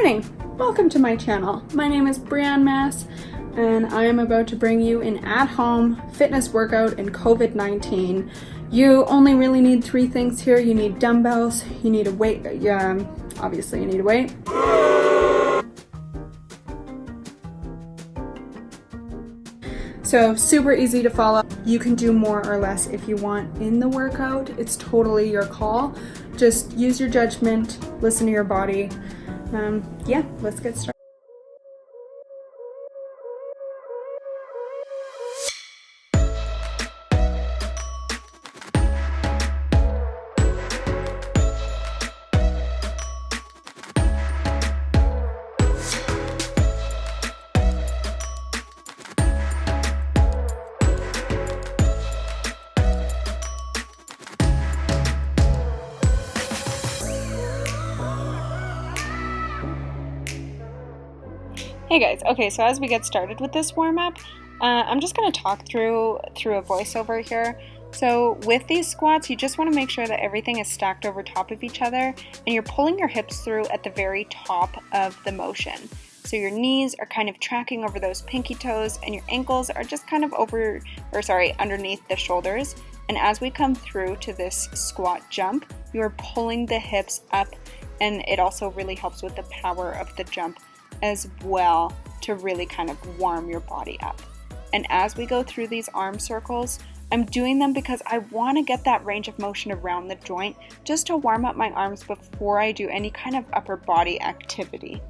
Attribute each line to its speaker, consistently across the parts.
Speaker 1: morning! Welcome to my channel. My name is Brianne Mass and I am about to bring you an at-home fitness workout in COVID-19. You only really need 3 things here. You need dumbbells, you need a weight, obviously you need a weight. So super easy to follow. You can do more or less if you want in the workout. It's totally your call. Just use your judgment, listen to your body. Yeah, let's get started. Hey guys, okay, so as we get started with this warm-up, I'm just going to talk through a voiceover here. So with these squats, you just want to make sure that everything is stacked over top of each other and you're pulling your hips through at the very top of the motion. So your knees are kind of tracking over those pinky toes and your ankles are just kind of underneath the shoulders. And as we come through to this squat jump, you're pulling the hips up, and it also really helps with the power of the jump as well to really kind of warm your body up. And as we go through these arm circles, I'm doing them because I want to get that range of motion around the joint just to warm up my arms before I do any kind of upper body activity.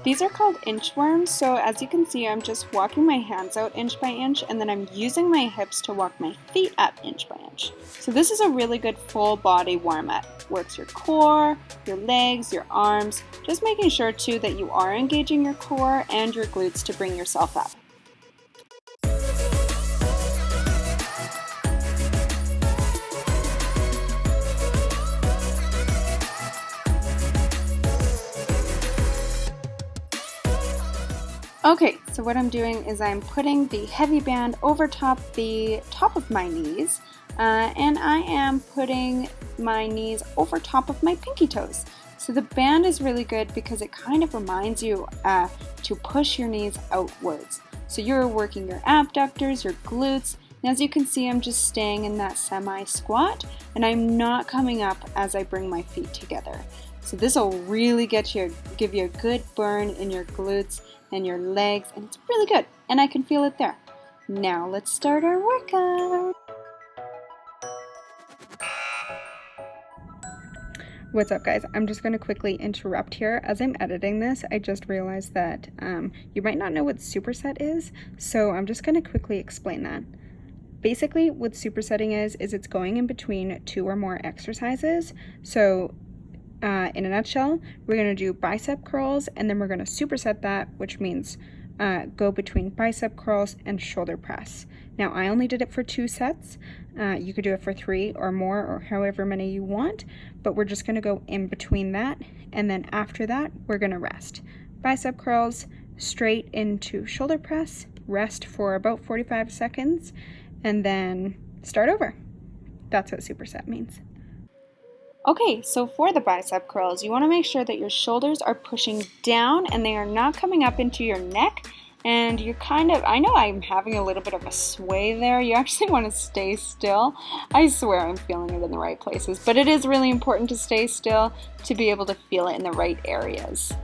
Speaker 1: These are called inchworms, so as you can see, I'm just walking my hands out inch by inch, and then I'm using my hips to walk my feet up inch by inch. So this is a really good full body warm-up. Works your core, your legs, your arms, just making sure too that you are engaging your core and your glutes to bring yourself up. Okay, so what I'm doing is I'm putting the heavy band over the top of my knees, and I am putting my knees over top of my pinky toes. So the band is really good because it kind of reminds you to push your knees outwards. So you're working your abductors, your glutes, and as you can see, I'm just staying in that semi-squat, and I'm not coming up as I bring my feet together. So this will really give you a good burn in your glutes and your legs, and it's really good, and I can feel it there. Now let's start our workout. What's up guys? I'm just going to quickly interrupt here. As I'm editing this, I just realized that you might not know what superset is, so I'm just going to quickly explain that. Basically, what supersetting is it's going in between 2 or more exercises. So in a nutshell, we're going to do bicep curls, and then we're going to superset that, which means go between bicep curls and shoulder press. Now, I only did it for 2 sets. You could do it for 3 or more, or however many you want, but we're just going to go in between that, and then after that, we're going to rest. Bicep curls, straight into shoulder press, rest for about 45 seconds, and then start over. That's what superset means. Okay, so for the bicep curls, you want to make sure that your shoulders are pushing down and they are not coming up into your neck. And you're I know I'm having a little bit of a sway there. You actually want to stay still. I swear I'm feeling it in the right places, but it is really important to stay still to be able to feel it in the right areas.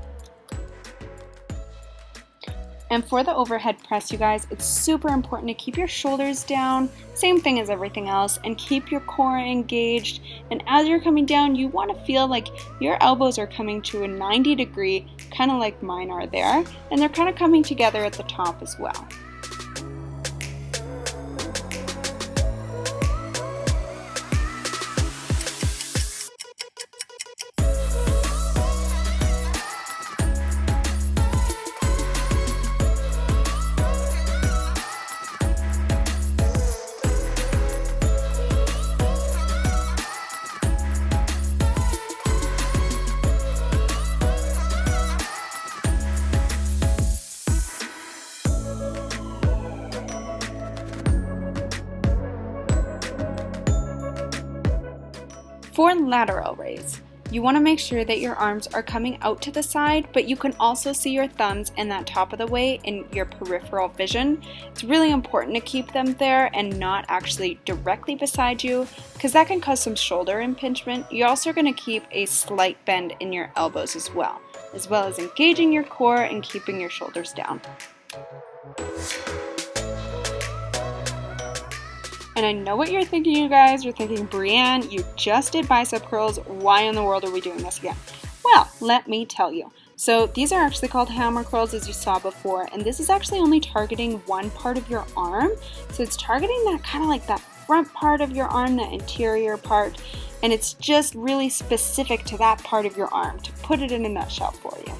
Speaker 1: And for the overhead press, you guys, it's super important to keep your shoulders down, same thing as everything else, and keep your core engaged. And as you're coming down, you want to feel like your elbows are coming to a 90 degree, kind of like mine are there, and they're kind of coming together at the top as well. For lateral raise, you want to make sure that your arms are coming out to the side, but you can also see your thumbs in that top of the way in your peripheral vision. It's really important to keep them there and not actually directly beside you, because that can cause some shoulder impingement. You're also going to keep a slight bend in your elbows as well as engaging your core and keeping your shoulders down. And I know what you're thinking, you guys. You're thinking, Brianne, you just did bicep curls. Why in the world are we doing this again? Well, let me tell you. So these are actually called hammer curls, as you saw before, and this is actually only targeting one part of your arm. So it's targeting that kind of like that front part of your arm, the anterior part, and it's just really specific to that part of your arm, to put it in a nutshell for you.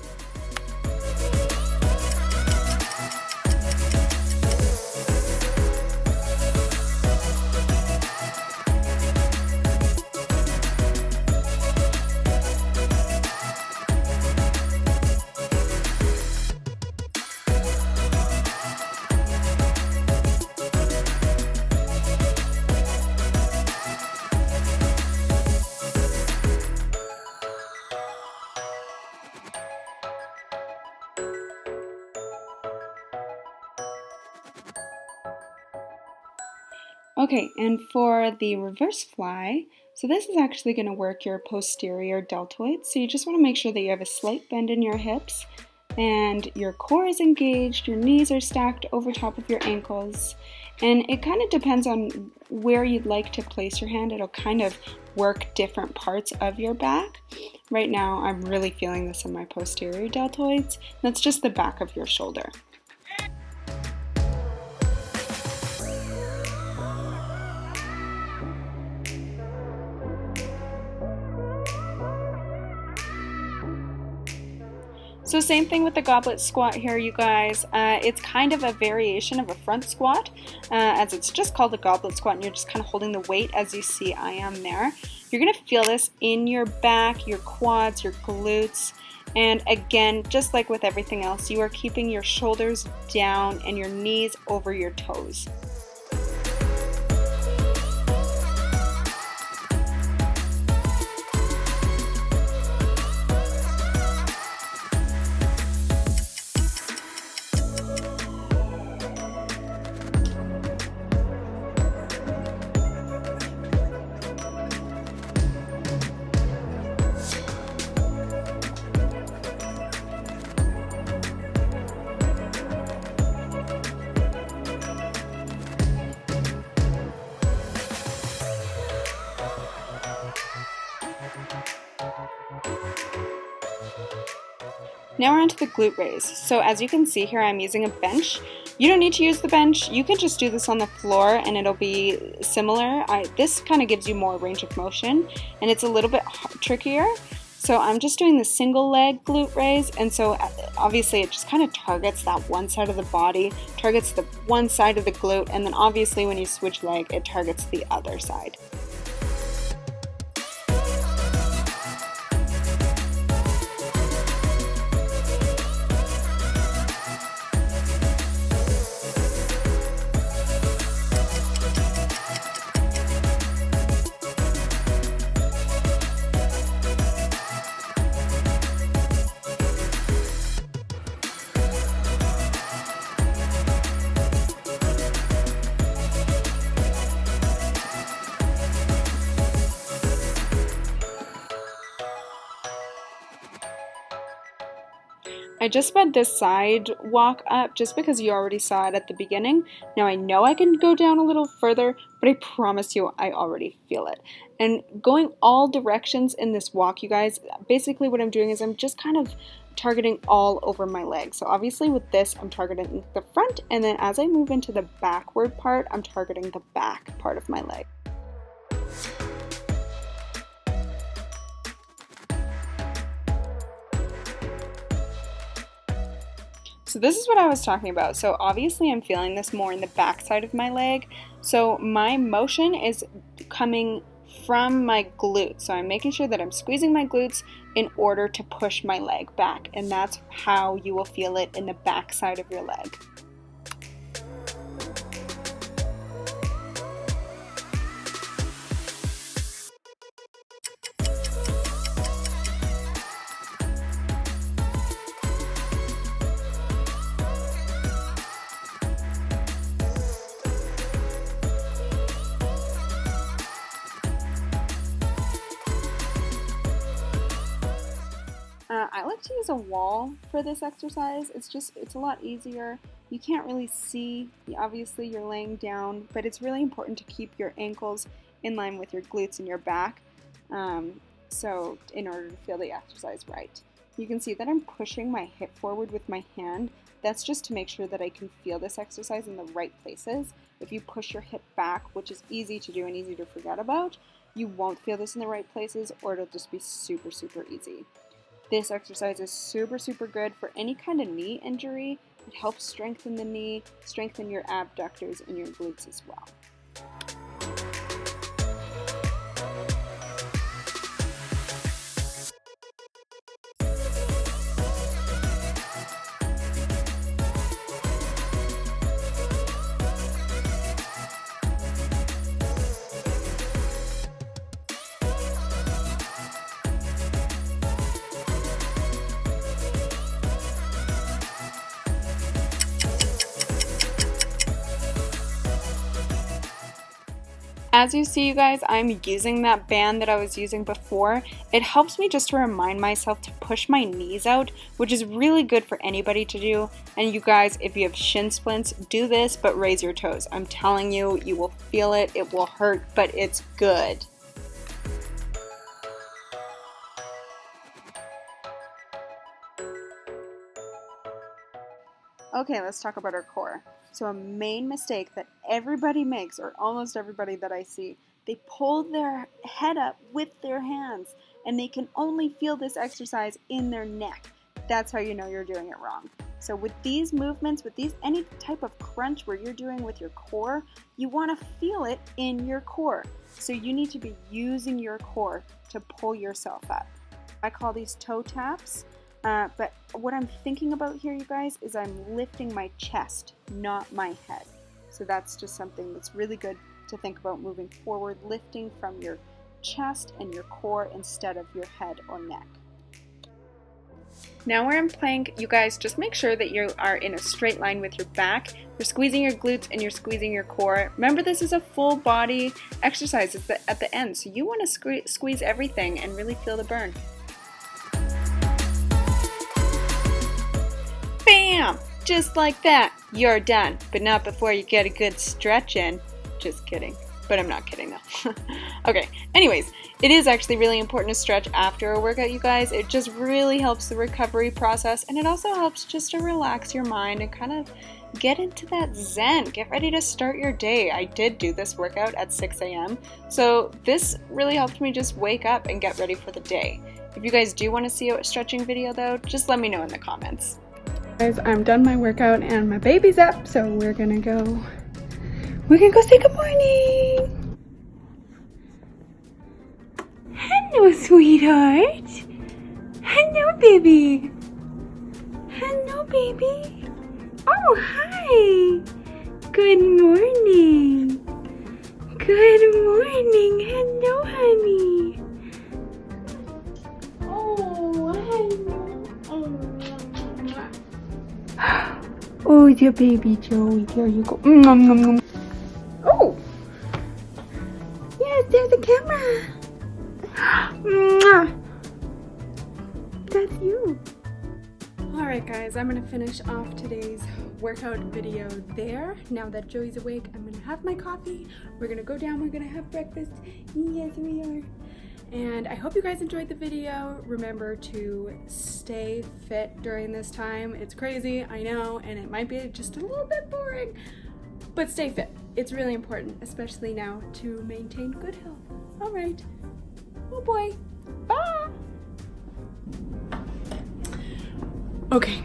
Speaker 1: Okay, and for the reverse fly, so this is actually going to work your posterior deltoids. So you just want to make sure that you have a slight bend in your hips and your core is engaged, your knees are stacked over top of your ankles. And it kind of depends on where you'd like to place your hand. It'll kind of work different parts of your back. Right now, I'm really feeling this in my posterior deltoids. That's just the back of your shoulder. So same thing with the goblet squat here, you guys. It's kind of a variation of a front squat, as it's just called a goblet squat, and you're just kind of holding the weight as you see I am there. You're going to feel this in your back, your quads, your glutes, and again, just like with everything else, you are keeping your shoulders down and your knees over your toes. Now we're onto the glute raise. So as you can see here, I'm using a bench. You don't need to use the bench. You can just do this on the floor and it'll be similar. This kind of gives you more range of motion and it's a little bit trickier. So I'm just doing the single leg glute raise, and so obviously it just kind of targets that one side of the body, targets the one side of the glute, and then obviously when you switch leg, it targets the other side. I just sped this side walk up just because you already saw it at the beginning. Now I know I can go down a little further, but I promise you I already feel it. And going all directions in this walk, you guys, basically what I'm doing is I'm just kind of targeting all over my legs. So obviously with this, I'm targeting the front, and then as I move into the backward part, I'm targeting the back part of my leg. So this is what I was talking about. So obviously I'm feeling this more in the back side of my leg. So my motion is coming from my glutes. So I'm making sure that I'm squeezing my glutes in order to push my leg back. And that's how you will feel it in the back side of your leg. I like to use a wall for this exercise. It's a lot easier. You can't really see, obviously you're laying down, but it's really important to keep your ankles in line with your glutes and your back. So in order to feel the exercise right. You can see that I'm pushing my hip forward with my hand. That's just to make sure that I can feel this exercise in the right places. If you push your hip back, which is easy to do and easy to forget about, you won't feel this in the right places, or it'll just be super, super easy. This exercise is super, super good for any kind of knee injury. It helps strengthen the knee, strengthen your abductors and your glutes as well. As you see, you guys, I'm using that band that I was using before. It helps me just to remind myself to push my knees out, which is really good for anybody to do. And you guys, if you have shin splints, do this, but raise your toes. I'm telling you, you will feel it. It will hurt, but it's good. Okay, let's talk about our core. So a main mistake that everybody makes, or almost everybody that I see, they pull their head up with their hands, and they can only feel this exercise in their neck. That's how you know you're doing it wrong. So with these movements, any type of crunch where you're doing with your core, you want to feel it in your core. So you need to be using your core to pull yourself up. I call these toe taps. But what I'm thinking about here, you guys, is I'm lifting my chest, not my head. So that's just something that's really good to think about moving forward, lifting from your chest and your core instead of your head or neck. Now where I'm plank, you guys, just make sure that you are in a straight line with your back. You're squeezing your glutes and you're squeezing your core. Remember, this is a full body exercise. It's at the end, so you want to squeeze everything and really feel the burn. Bam! Just like that, you're done. But not before you get a good stretch in. Just kidding. But I'm not kidding though. Okay, anyways, it is actually really important to stretch after a workout, you guys. It just really helps the recovery process, and it also helps just to relax your mind and kind of get into that zen. Get ready to start your day. I did do this workout at 6 a.m. So this really helped me just wake up and get ready for the day. If you guys do want to see a stretching video though, just let me know in the comments. Guys, I'm done my workout and my baby's up, so we're gonna go say good morning. Hello, sweetheart. Hello, baby. Hello, baby. Oh, hi. Good morning. Good morning. Hello, honey. Oh, hello. Oh, dear baby Joey, there you go. Oh! Yes, there's the camera. That's you. Alright guys, I'm going to finish off today's workout video there. Now that Joey's awake, I'm going to have my coffee. We're going to go down, we're going to have breakfast. Yes, we are. And I hope you guys enjoyed the video. Remember to stay fit during this time. It's crazy, I know, and it might be just a little bit boring, but stay fit. It's really important, especially now, to maintain good health. All right. Oh boy. Bye. Okay.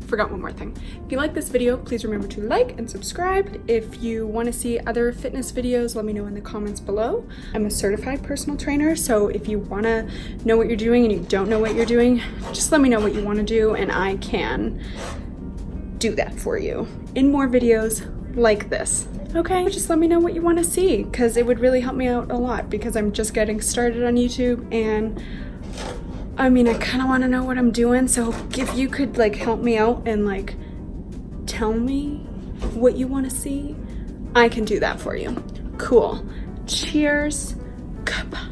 Speaker 1: Forgot one more thing. If you like this video, please remember to like and subscribe. If you want to see other fitness videos, let me know in the comments below. I'm a certified personal trainer, so if you want to know what you're doing and you don't know what you're doing, just let me know what you want to do and I can do that for you in more videos like this. Okay, just let me know what you want to see, because it would really help me out a lot, because I'm just getting started on YouTube, and I mean, I kind of want to know what I'm doing, so if you could like help me out and like tell me what you want to see, I can do that for you. Cool. Cheers. Goodbye.